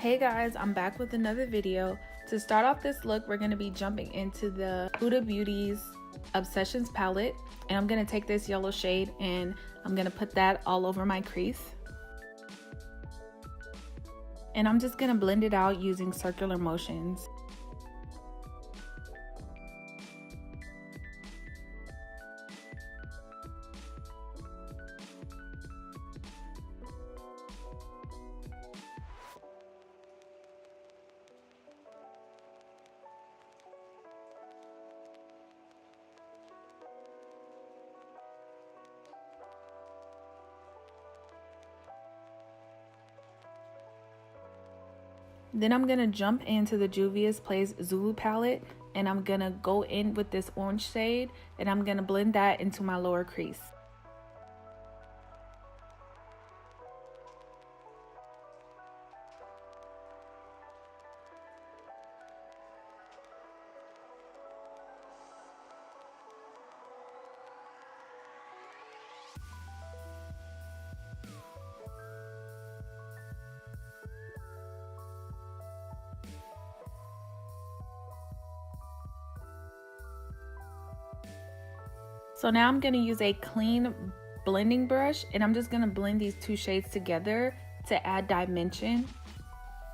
Hey guys, I'm back with another video. To start off this look, we're going to be jumping into the Huda Beauty's Obsessions palette, and I'm going to take this yellow shade and I'm going to put that all over my crease. And I'm just going to blend it out using circular motions. Then I'm going to jump into the Juvias Zulu palette, and I'm going to go in with this orange shade and I'm going to blend that into my lower crease. So now I'm going to use a clean blending brush and I'm just going to blend these two shades together to add dimension.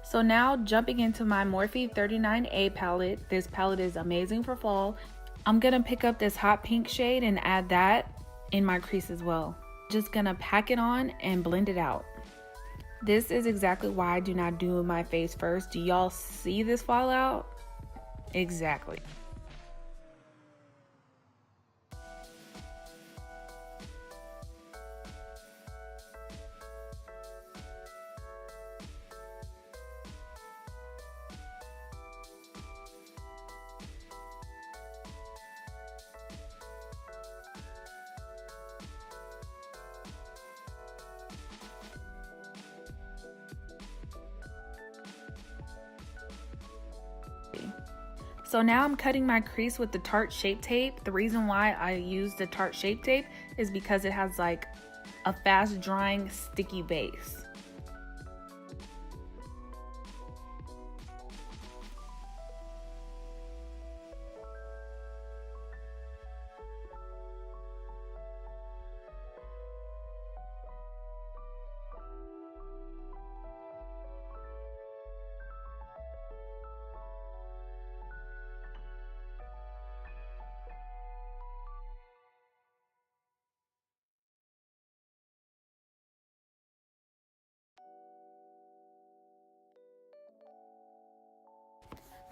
So now jumping into my Morphe 39A palette. This palette is amazing for fall. I'm going to pick up this hot pink shade and add that in my crease as well. Just going to pack it on and blend it out. This is exactly why I do not do my face first. Do y'all see this fallout? Exactly. So now I'm cutting my crease with the Tarte Shape Tape. The reason why I use the Tarte Shape Tape is because it has like a fast drying sticky base.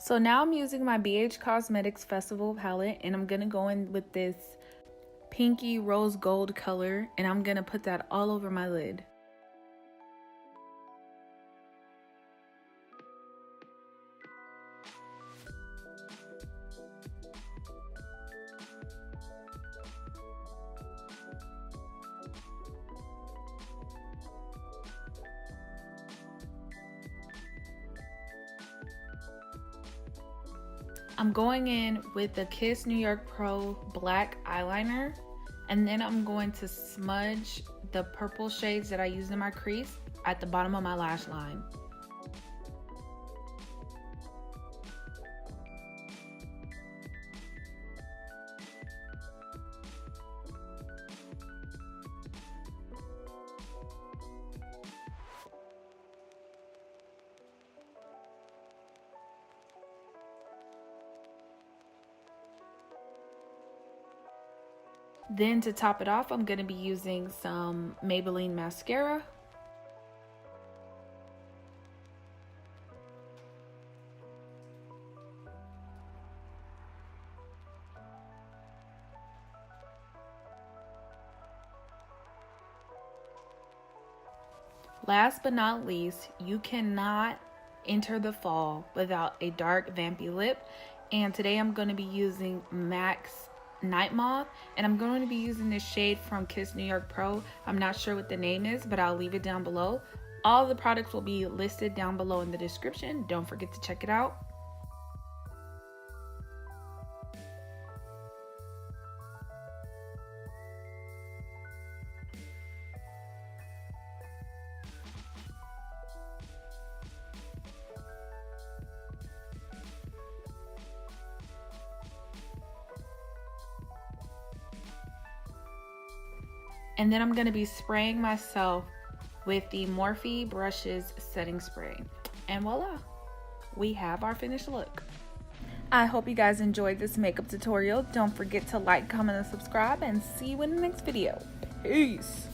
So now I'm using my BH Cosmetics Festival palette and I'm going to go in with this pinky rose gold color and I'm going to put that all over my lid. I'm going in with the Kiss New York Pro black eyeliner, and then I'm going to smudge the purple shades that I used in my crease at the bottom of my lash line. Then to top it off, I'm going to be using some Maybelline Mascara. Last but not least, you cannot enter the fall without a dark vampy lip. And today I'm going to be using MAC's NightMoth, and I'm going to be using this shade from Kiss New York Pro. I'm not sure what the name is, but I'll leave it down below. All the products will be listed down below in the description. Don't forget to check it out. And then I'm going to be spraying myself with the Morphe Brushes setting spray. And voila, we have our finished look. I hope you guys enjoyed this makeup tutorial. Don't forget to like, comment, and subscribe, and see you in the next video. Peace.